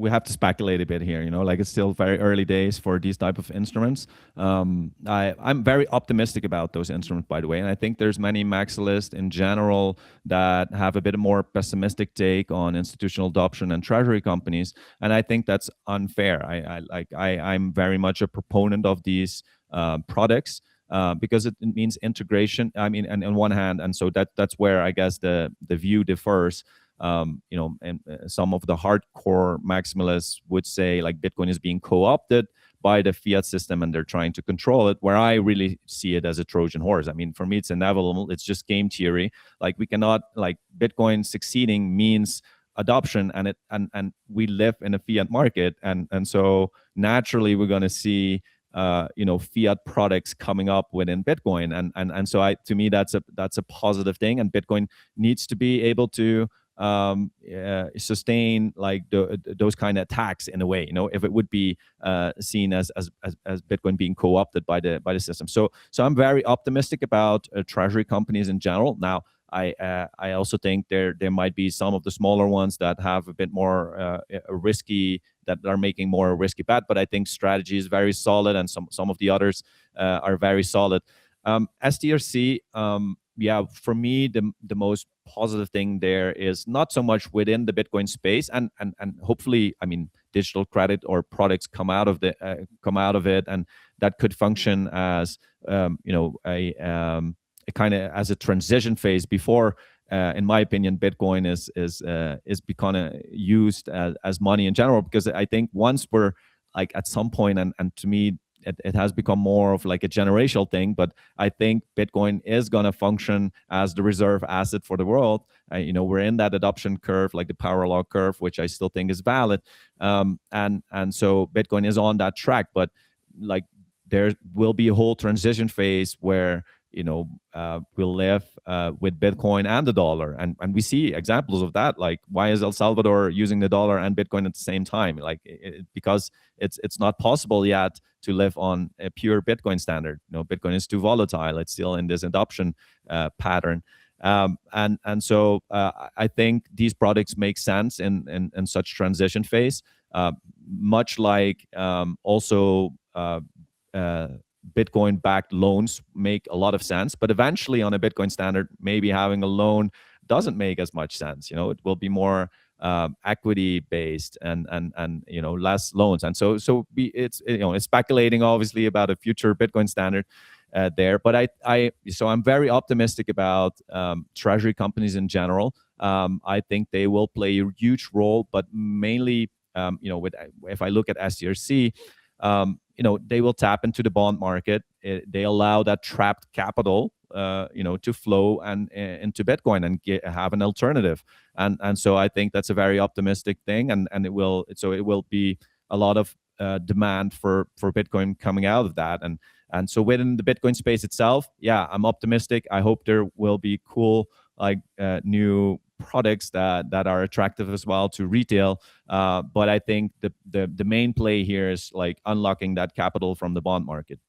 we have to speculate a bit here, like it's still very early days for these type of instruments. I'm very optimistic about those instruments, by the way, and I think there's many maximalists in general that have a bit more pessimistic take on institutional adoption and treasury companies, and I think that's unfair. I'm very much a proponent of these products. Because it means integration. I mean, and on one hand, and so that's where I guess the view differs. And some of the hardcore maximalists would say like Bitcoin is being co-opted by the fiat system and they're trying to control it, where I really see it as a Trojan horse. I mean, for me, it's inevitable. It's just game theory. Like we cannot, like Bitcoin succeeding means adoption, and we live in a fiat market. And so naturally we're going to see fiat products coming up within Bitcoin, and so to me that's a positive thing, and Bitcoin needs to be able to sustain like those kind of attacks in a way. If it would be seen as Bitcoin being co-opted by the system. So I'm very optimistic about treasury companies in general. Now, I also think there might be some of the smaller ones that have a bit more risky, that are making more risky bet, but I think strategy is very solid, and some of the others are very solid. STRC, yeah, for me the most positive thing there is not so much within the Bitcoin space, and hopefully, I mean, digital credit or products come out of it, and that could function as a kind of as a transition phase before, in my opinion, Bitcoin is becoming used as money in general. Because I think once we're like at some point, and to me it has become more of like a generational thing, but I think Bitcoin is going to function as the reserve asset for the world. We're in that adoption curve, like the power law curve, which I still think is valid, and so Bitcoin is on that track. But like there will be a whole transition phase where we'll live with Bitcoin and the dollar, and we see examples of that. Like, why is El Salvador using the dollar and Bitcoin at the same time? Like, because it's not possible yet to live on a pure Bitcoin standard. Bitcoin is too volatile. It's still in this adoption pattern, and so I think these products make sense in such transition phase, much like also. Bitcoin-backed loans make a lot of sense, but eventually on a Bitcoin standard, maybe having a loan doesn't make as much sense. It will be more equity-based and less loans, and so it's speculating obviously about a future Bitcoin standard there. But I'm very optimistic about treasury companies in general. I think they will play a huge role, but mainly if I look at STRC. They will tap into the bond market. They allow that trapped capital, to flow and into Bitcoin and have an alternative. And so I think that's a very optimistic thing, and it will be a lot of demand for Bitcoin coming out of that. And so within the Bitcoin space itself, yeah, I'm optimistic. I hope there will be cool like new products that are attractive as well to retail. But I think the main play here is like unlocking that capital from the bond market.